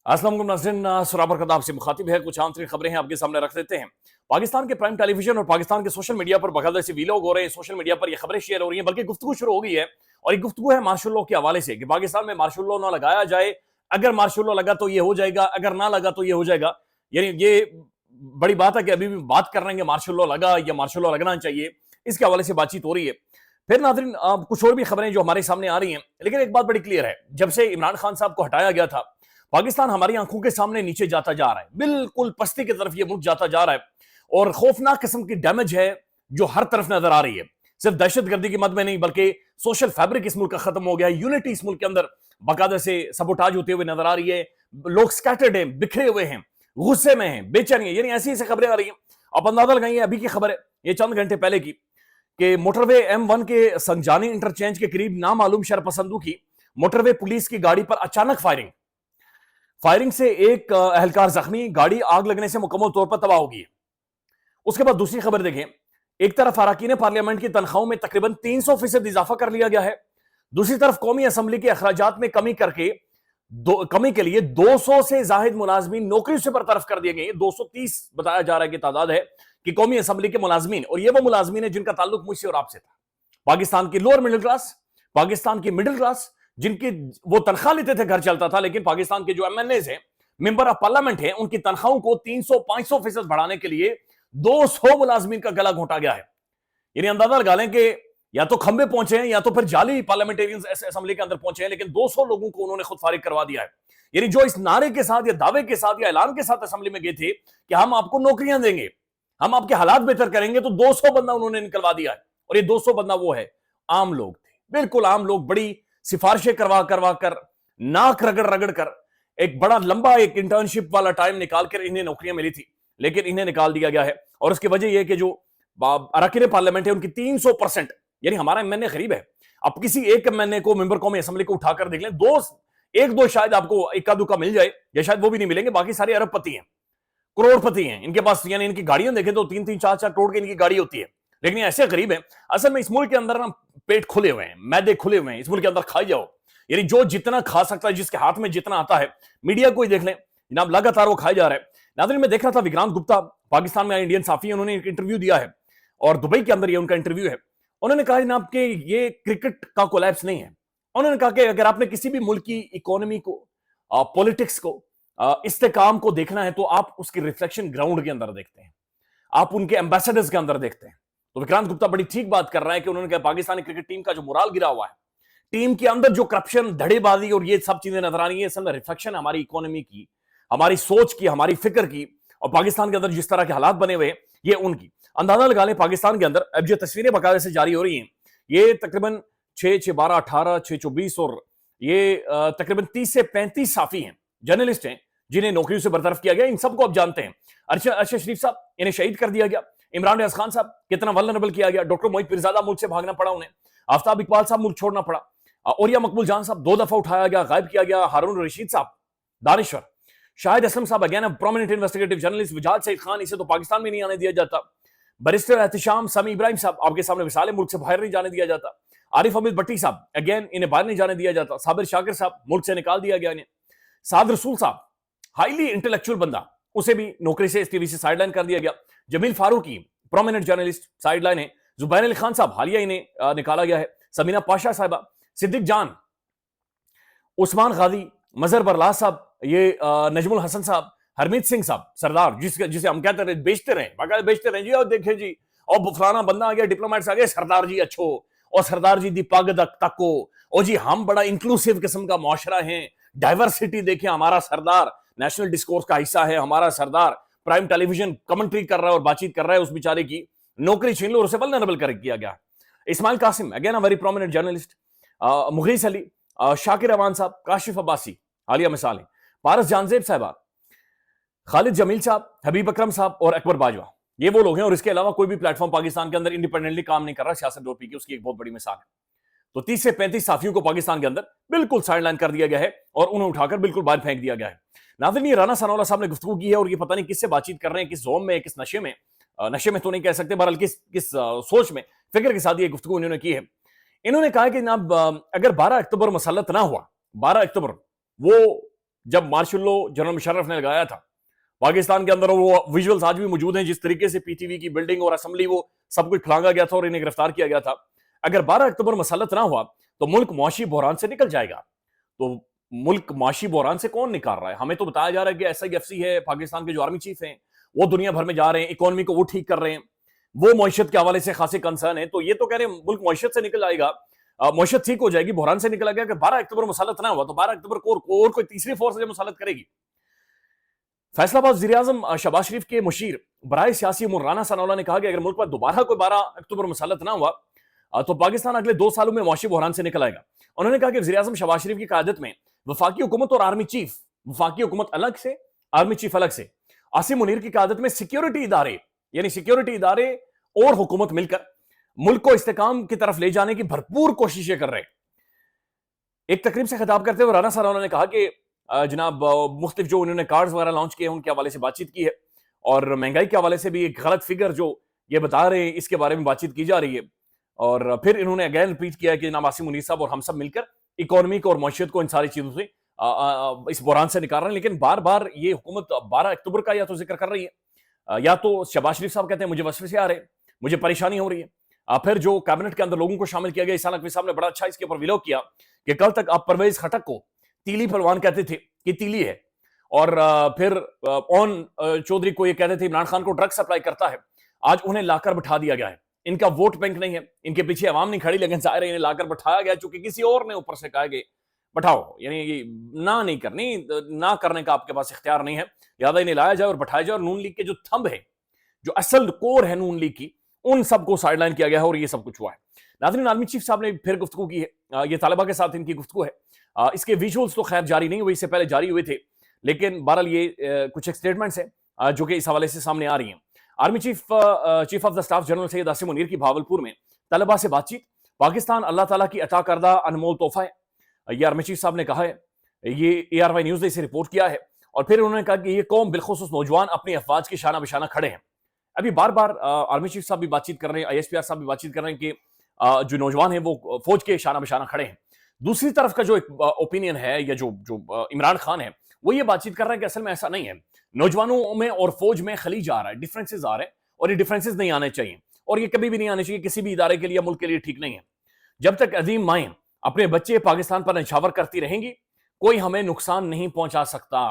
अस्सलाम वालेकुम नाज़रीन, सराबर कदाब से मुखातिब है। कुछ आंतरिक खबरें हैं आपके सामने रख देते हैं। पाकिस्तान के प्राइम टेलीविजन और पाकिस्तान के सोशल मीडिया पर बाकायदा से वीलॉग हो रहे हैं, सोशल मीडिया पर ये खबरें शेयर हो रही हैं, बल्कि गुफ्तगू शुरू हो गई है। और ये गुफ्तगू है मार्शल लॉ के हवाले से कि पाकिस्तान में मार्शल लॉ ना लगाया जाए। अगर मार्शल लॉ लगा तो ये हो जाएगा, अगर ना लगा तो ये हो जाएगा। यानी ये बड़ी बात है कि अभी भी बात कर रहे हैं कि मार्शल लॉ लगा या मार्शल लॉ लगना चाहिए, इसके हवाले से बातचीत हो रही है। फिर नाज़रीन, कुछ और भी खबरें जो हमारे सामने आ रही हैं, लेकिन एक बात बड़ी क्लियर है, जब से इमरान खान साहब को हटाया गया था, पाकिस्तान हमारी आंखों के सामने नीचे जाता जा रहा है, बिल्कुल पस्ती की तरफ ये मुल्क जाता जा रहा है। और खौफनाक किस्म की डैमेज है जो हर तरफ नजर आ रही है। सिर्फ दहशतगर्दी की मद में नहीं, बल्कि सोशल फैब्रिक इस मुल्क का खत्म हो गया है। यूनिटी इस मुल्क के अंदर बाकायदा से सबोटाज होते हुए नजर आ रही है। लोग स्कैटर्ड हैं, बिखरे हुए हैं, गुस्से में हैं, बेचैनी है। यानी ऐसी ऐसी खबरें आ रही हैं, आप अंदाजा लगाइए। अभी की खबर है, ये चंद घंटे पहले की, कि मोटरवे M1 के संजानी इंटरचेंज के करीब नामालूम शरपसंदों की मोटरवे पुलिस की गाड़ी पर अचानक फायरिंग से एक अहलकार जख्मी, गाड़ी आग लगने से मुकम्मल तौर पर तबाह हो गई है। उसके बाद दूसरी खबर देखें, एक तरफ अरकान पार्लियामेंट की तनख्वाहों में तकरीबन 300% इजाफा कर लिया गया है। दूसरी तरफ कौमी असम्बली के अखराजात में कमी के लिए 200 से जाहिद मुलाजमीन नौकरी से बरतरफ कर दिए गए। 230 बताया जा रहा है कि तादाद है कि कौमी असम्बली के मुलाजमीन, और ये वो मुलाजमीन है जिनका ताल्लुक मुझसे और आपसे था। पाकिस्तान की लोअर मिडिल क्लास, पाकिस्तान की मिडिल क्लास, जिनकी वो तनख्वाह लेते थे, घर चलता था। लेकिन पाकिस्तान के जो MNAs हैं, मेंबर ऑफ पार्लियामेंट हैं, उनकी तनख्वाहों को 300-500% बढ़ाने के लिए 200 मुलाजमीन का गला घोटा गया है। यानी अंदाजा लगा लें कि या तो खंबे पहुंचे हैं या तो फिर जाली पार्लियामेंटेरियंस असेंबली के अंदर पहुंचे हैं, लेकिन 200 लोगों को उन्होंने खुद फारिग करवा दिया है। यानी जो इस नारे के साथ या दावे के साथ या ऐलान के साथ असेंबली में गए थे कि हम आपको नौकरियां देंगे, हम आपके हालात बेहतर करेंगे, तो 200 बंदा उन्होंने निकलवा दिया है। और ये 200 बंदा वो है, आम लोग थे, बिल्कुल आम लोग। बड़ी सिफारिशें करवा करवा कर, नाक रगड़ रगड़ कर, एक बड़ा लंबा एक इंटर्नशिप वाला टाइम निकाल कर इन्हें नौकरियां मिली थी, लेकिन इन्हें निकाल दिया गया है। और उसकी वजह यह कि जो अरकान पार्लियामेंट है उनकी 300%, यानी हमारा MNA गरीब है। अब किसी एक MNA को, मेंबर कौमी असेंबली को उठाकर देख लें, एक दो शायद आपको इक्का दुक्का मिल जाए, या शायद वो भी नहीं मिलेंगे। बाकी सारे अरबपति हैं, करोड़पति हैं इनके पास। यानी इनकी गाड़ियां देखें तो 3-3, 4-4 करोड़ की इनकी गाड़ी होती है। लेकिन ये ऐसे गरीब हैं। असल में इस मुल्क के अंदर ना पेट खुले हुए हैं, मैदे खुले हुए हैं। इस मुल्क के अंदर खाई जाओ, यानी जो जितना खा सकता है, जिसके हाथ में जितना आता है। मीडिया को ही देख लें जनाब, लगातार वो खाया जा रहा है। नाज़रीन, मैं देख रहा था, विक्रांत गुप्ता पाकिस्तान में इंडियन साफी, उन्होंने एक इंटरव्यू दिया है, और दुबई के अंदर ये उनका इंटरव्यू है। उन्होंने कहा जनाब कि ये क्रिकेट का कोलैप्स नहीं है। उन्होंने कहा कि अगर आपने किसी भी मुल्क की इकोनॉमी को, पॉलिटिक्स को, इस्तेकाम को देखना है, तो आप उसकी रिफ्लेक्शन ग्राउंड के अंदर देखते हैं, आप उनके एम्बेसडर्स के अंदर देखते हैं। तो विक्रांत गुप्ता बड़ी ठीक बात कर रहा है कि उन्होंने कहा पाकिस्तानी क्रिकेट टीम का जो मोराल गिरा हुआ है, टीम के अंदर जो करप्शन, धड़ेबाजी और ये सब चीजें नजर आ रही है, असल में रिफ्लेक्शन हमारी इकोनॉमी की, हमारी सोच की, हमारी फिक्र की। और पाकिस्तान के अंदर जिस तरह के हालात बने हुए हैं, ये उनकी। अंदाजा लगा लें, पाकिस्तान के अंदर अब जो तस्वीरें बाकायदे से जारी हो रही हैं, ये तकरीबन 6-6-12, 18, 6-24 और ये तकरीबन 30 से 35 साफी हैं, जर्नलिस्ट हैं, जिन्हें नौकरियों से बरतरफ किया गया। इन सबको आप जानते हैं। अरशद शरीफ साहब, इन्हें शहीद कर दिया गया। इमरान रियाज खान साहब, कितना वल्नरेबल किया गया। डॉक्टर मोहित पीरजादा, मुल्क से भागना पड़ा उन्हें। आफ्ताब इकबाल साहब, मुल्क छोड़ना पड़ा। औरिया मकबूल जान साहब, 2 दफा उठाया गया, गायब किया गया। हारून रशीद साहब, दानिश्वर, शाहिद असलम साहब, again prominent investigative journalist. Wajad Saeed Khan, इसे तो पाकिस्तान में नहीं आने दिया जाता। बैरिस्टर एहतिशाम समी इब्राहिम साहब, आपके सामने मिसाल है, मुल्क से बाहर नहीं जाने दिया जाता। आरिफ अमीद भट्टी साहब, अगेन इन्हें बाहर नहीं जाने दिया जाता। साबिर शाकिर साहब, मुल्क से निकाल दिया गया इन्हें। साद रसूल साहब, हाईली इंटेलेक्चुअल बंदा, उसे भी नौकरी से, STV से साइडलाइन कर दिया गया। Jameel Farooqui, prominent journalist, sideline है। जुबैर अली खान साहब, हालिया इन्हें निकाला गया है। समीना पाशा साहबा, सिद्दीक जान, उस्मान गाजी, मजहर बरलास साहब, ये नजमुल हसन साहब, हरमीत सिंह साहब, सरदार, जिसे हम कहते रहे, बेचते रहे जी। और देखे जी, और फलाना बंदा आ गया, डिप्लोमेट्स आ गए, सरदार जी अच्छो, और सरदार जी दी पग तको, और जी हम बड़ा इंक्लूसिव किस्म का मुआशरा है, डाइवर्सिटी देखें, हमारा सरदार नेशनल डिस्कोर्स का हिस्सा है, हमारा सरदार प्राइम टेलीविजन कमेंट्री कर रहा है और बातचीत कर रहा है, उस बेचारे की नौकरी छीन लो और उसे वल्नरेबल कर किया गया। Ismail Kasim, again a very prominent journalist. Mughees Ali, Shakir Awan साहब, काशिफ अब्बासी, हालिया मिसाल है। पारस जानजेब साहबा, खालिद जमील साहब, हबीब अकरम साहब और अकबर बाजवा, ये वो लोग हैं। और इसके अलावा कोई भी प्लेटफॉर्म पाकिस्तान के अंदर इंडिपेंडेंटली काम नहीं कर रहा, सियासत डोर पी के, उसकी एक बहुत बड़ी मिसाल है। तो 30 से 35 साफियों को पाकिस्तान के अंदर बिल्कुल साइडलाइन कर दिया गया है और उन्हें उठाकर बिल्कुल बाहर फेंक दिया गया है। नाज़रीन, ये राना सनाउल्लाह साहब ने गुफ्तगू की है, और ये पता नहीं किससे बातचीत कर रहे हैं, किस जोम में, किस नशे में, नशे में तो नहीं कह सकते, बहरहाल किस सोच में, फिक्र के साथ ये गुफ्तगू उन्होंने की है। इन्होंने कहा कि जनाब, अगर 12 अक्टूबर मुसल्लत ना हुआ, 12 अक्टूबर वो जब मार्शल लॉ जनरल मुशर्रफ ने लगाया था पाकिस्तान के अंदर, और वो विजुअल्स आज भी मौजूद हैं जिस तरीके से पीटीवी की बिल्डिंग और असेंबली वो सब कुछ फलांगा गया था और इन्हें गिरफ्तार किया गया था। अगर 12 अक्टूबर मसलत ना हुआ तो मुल्क मुआशी बहरान से निकल जाएगा। तो मुल्क मुआशी बहरान से कौन निकाल रहा है? हमें तो बताया जा रहा है कि SIFC है, पाकिस्तान के जो आर्मी चीफ हैं वो दुनिया भर में जा रहे हैं, इकोनॉमी को वो ठीक कर रहे हैं, वो मईशत के हवाले से खासे कंसर्न है। तो ये तो कह रहे हैं मुल्क मईशत से निकल आएगा, मईशत ठीक हो जाएगी, बहरान से निकल आएगा। 12 अक्टूबर मसलत ना हुआ तो 12 अक्टूबर को और कोई तीसरी फोर्स जो मसलत करेगी। फैसलाबाद वज़ीर-ए-आज़म शहबाज शरीफ के मुशीर बराए सियासी उमूर राना सनाउल्लाह ने कहा कि अगर मुल्क पर दोबारा कोई 12 अक्टूबर मसलत ना हुआ तो पाकिस्तान अगले 2 सालों में मुआशी बहरान से निकल आएगा। उन्होंने कहा कि वज़ीर-ए-आज़म शहबाज शरीफ की क़यादत में वफाकी हुकूमत और आर्मी चीफ, वफाकी हुकूमत अलग से, आर्मी चीफ अलग से, आसिम मुनीर की क़यादत में सिक्योरिटी इदारे, यानी सिक्योरिटी इदारे और हुकूमत मिलकर मुल्क को इस्तेकाम की तरफ ले जाने की भरपूर कोशिशें कर रहे हैं। एक तकरीब से खिताब करते हुए राना सनाउल्लाह ने कहा कि जनाब मुख्तलिफ जो उन्होंने कार्ड्स वगैरह लॉन्च किए उनके हवाले से बातचीत की है, और महंगाई के हवाले से भी एक गलत फिगर जो ये बता रहे हैं इसके बारे में बातचीत की जा रही है। और फिर इन्होंने अगेन रिपीट किया कि जनाब आसिम मुनीर साहब और हम सब मिलकर इकोनॉमी को और मईशत को इन सारी चीजों से इस बुरान से निकाल रहे हैं। लेकिन बार बार ये हुकूमत 12 अक्टूबर का या तो जिक्र कर रही है, या तो शहबाज शरीफ साहब कहते हैं मुझे वसवसे आ रहे हैं, मुझे परेशानी हो रही है। फिर जो कैबिनेट के अंदर लोगों को शामिल किया गया, ईसा नकवी साहब ने बड़ा अच्छा इसके ऊपर विलोक किया कि कल तक आप परवेज खटक को तीली पहलवान कहते थे कि तीली है, और फिर चौधरी को ये कहते थे इमरान खान को ड्रग सप्लाई करता है। आज उन्हें लाकर बिठा दिया गया है। इनका वोट बैंक नहीं है, इनके पीछे अवाम नहीं खड़ी, लेकिन जाहिर है इन्हें लाकर बिठाया गया चूंकि किसी और ने ऊपर से कहा कि बैठाओ, यानी ना नहीं करनी, ना करने का आपके पास इख्तियार नहीं है, लिहाजा इन्हें लाया जाए और बैठाया जाए। और नून लीग के जो थंब है, जो असल कोर है नून लीग की, उन सबको साइडलाइन किया गया है और ये सब कुछ हुआ है। नाज़रीन, आर्मी चीफ साहब ने फिर गुफ्तगू की है, ये तालिबा के साथ इनकी गुफ्तगू है। इसके विजुअल्स तो खैर जारी नहीं हुए, इससे पहले जारी हुए थे, लेकिन बहरहाल ये कुछ एक स्टेटमेंट्स हैं जो कि इस हवाले से सामने आ रही हैं। Army chief of the staff general Syed Asim Munir की भावलपुर में तलबा से बातचीत, पाकिस्तान अल्लाह ताला की अता करदा अनमोल तोहफा है, ये आर्मी चीफ साहब ने कहा है। ये ARY न्यूज ने इसे रिपोर्ट किया है। और फिर उन्होंने कहा कि ये कौम बिलखुसूस नौजवान अपनी अफवाज की शाना बिशाना खड़े हैं। अभी बार बार आर्मी चीफ साहब भी बातचीत कर रहे हैं, ISPR साहब भी बातचीत कर रहे हैं कि जो नौजवान है वो फौज के शाना बिशाना खड़े हैं। दूसरी तरफ का जो एक ओपिनियन है, या जो इमरान खान है, वो ये बातचीत कर रहा है कि असल में ऐसा नहीं है, नौजवानों में और फौज में खलीज आ रहा है, डिफरेंसेस आ रहे हैं, और ये डिफरेंसेस नहीं आने चाहिए, और ये कभी भी नहीं आने चाहिए, किसी भी इदारे के लिए, मुल्क के लिए ठीक नहीं है। जब तक अजीम माएं अपने बच्चे पाकिस्तान पर निछावर करती रहेंगी, कोई हमें नुकसान नहीं पहुंचा सकता।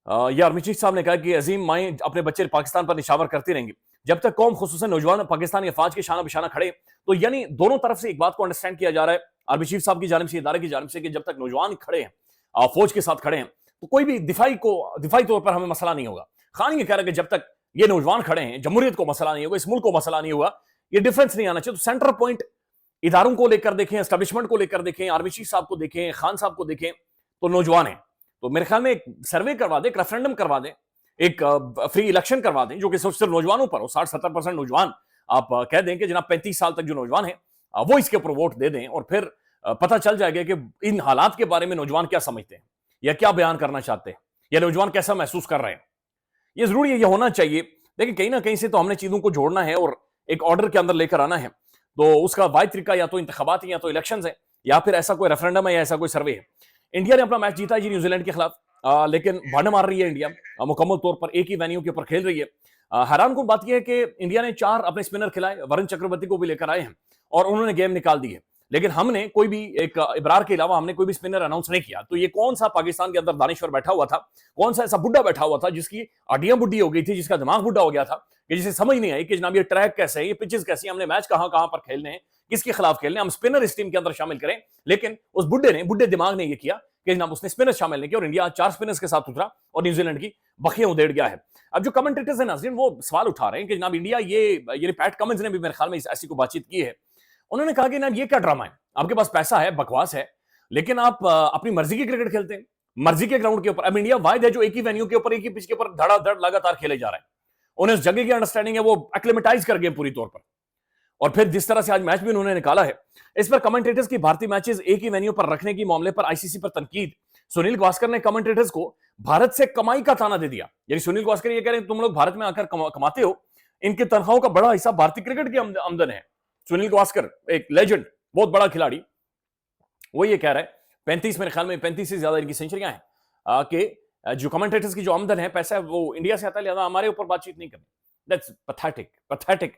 यह आर्मी चीफ साहब ने कहा कि अजीम माएं अपने बच्चे पाकिस्तान पर निछावर करती रहेंगी जब तक कौम खुसूसन नौजवान पाकिस्तानी अफवाज के शाना बिशाना खड़े। तो यानी दोनों तरफ से एक बात को अंडरस्टैंड किया जा रहा है, आर्मी चीफ साहब की जानिब से, इदारे की जानिब से, कि जब तक नौजवान खड़े हैं, फौज के साथ खड़े हैं, तो कोई भी दिफाई तौर पर हमें मसला नहीं होगा। खान ये कह रहा है कि जब तक ये नौजवान खड़े हैं, जमहूरियत को मसला नहीं होगा, इस मुल्क को मसला नहीं होगा, ये डिफरेंस नहीं आना चाहिए। तो सेंटर पॉइंट इदारों को लेकर देखें, एस्टेब्लिशमेंट को लेकर देखें, आर्मी चीफ साहब को देखें, खान साहब को देखें, तो नौजवान है। तो मेरे ख्याल में एक सर्वे करवा दें, एक रेफरेंडम करवा दें, एक फ्री इलेक्शन करवा दें जो कि सिर्फ नौजवानों पर हो, 60-70% नौजवान आप कह दें कि जनाब 35 साल तक जो नौजवान है वो इसके ऊपर वोट दे दें, और फिर पता चल जाएगा कि इन हालात के बारे में नौजवान क्या समझते हैं या क्या बयान करना चाहते हैं, या नौजवान कैसा महसूस कर रहे हैं। ये जरूरी है, ये होना चाहिए। लेकिन कहीं ना कहीं से तो हमने चीजों को जोड़ना है और एक ऑर्डर के अंदर लेकर आना है। तो उसका वाहिद तरीका या तो इंतखाबात है, या तो इलेक्शंस है, या फिर ऐसा कोई रेफरेंडम है, या ऐसा कोई सर्वे है। इंडिया ने अपना मैच जीता है जी न्यूजीलैंड के खिलाफ, लेकिन भांडा मार रही है इंडिया, मुकम्मल तौर पर एक ही वेन्यू के ऊपर खेल रही है। हैरान कुन बात यह है कि इंडिया ने 4 अपने स्पिनर खिलाए, वरुण चक्रवर्ती को भी लेकर आए हैं, और उन्होंने गेम निकाल दी है, लेकिन हमने कोई भी, एक इब्रार के अलावा हमने कोई भी स्पिनर अनाउंस नहीं किया। तो ये कौन सा पाकिस्तान के अंदर दानिश्वर बैठा हुआ था, कौन सा ऐसा बुड्ढा बैठा हुआ था जिसकी हड्डियां बुड्ढी हो गई थी, जिसका दिमाग बुड्ढा हो गया था, कि जिसे समझ नहीं आई कि जनाब ये ट्रैक कैसे है, ये पिचेस कैसी है, हमने मैच कहां कहां पर खेलने हैं, किसके खिलाफ खेलने, हम स्पिनर इस टीम के अंदर शामिल करें। लेकिन उस बुड्ढे दिमाग ने यह किया कि जनाब उसने स्पिनर शामिल नहीं किया, और इंडिया 4 स्पिनर्स के साथ उतरा और न्यूजीलैंड की बखियां उधेड़ गया है। अब जो कमेंटेटर्स हैं नाज़रीन, वो सवाल उठा रहे हैं कि जनाब इंडिया ये पैट कमिंस ने भी मेरे ख्याल में ऐसी को बातचीत की है। उन्होंने कहा कि ना ये क्या ड्रामा है, आपके पास पैसा है, बकवास है, लेकिन आप अपनी मर्जी की क्रिकेट खेलते हैं, मर्जी के ग्राउंड के ऊपर। अब इंडिया वाहिद है जो एक ही वेन्यू के ऊपर, एक ही पिच के ऊपर धड़ाधड़ लगातार खेले जा रहा है। उन्हें उस जगह की अंडरस्टैंडिंग है, वो एक्लेमेटाइज कर गए पूरी तौर पर। और फिर जिस तरह से आज मैच भी उन्होंने निकाला है, इस पर कमेंटेटर्स की भारतीय मैचेस एक ही वेन्यू पर रखने की मामले पर ICC पर तनकीद। सुनील गावस्कर ने कमेंटेटर्स को भारत से कमाई का ताना दे दिया। यानी सुनील गावस्कर ये कह रहे हैं तुम लोग भारत में आकर कमाते हो, इनकी तनख्वाहों का बड़ा हिस्सा भारतीय क्रिकेट की आमदन है। सुनील गावस्कर एक लेजेंड, बहुत बड़ा खिलाड़ी, वो ये कह रहा है 35 मेरे ख्याल में 35 से ज्यादा इनकी सेंचुरियां हैं कि जो कमेंटेटर्स की जो आमदन है, पैसा है, वो इंडिया से आता है, लिहाजा हमारे ऊपर बातचीत नहीं करनी। That's pathetic, pathetic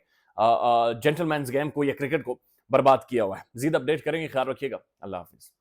gentleman's game को या क्रिकेट को बर्बाद किया हुआ है। जीद अपडेट करेंगे, ख्याल रखिएगा, अल्लाह हाफिज।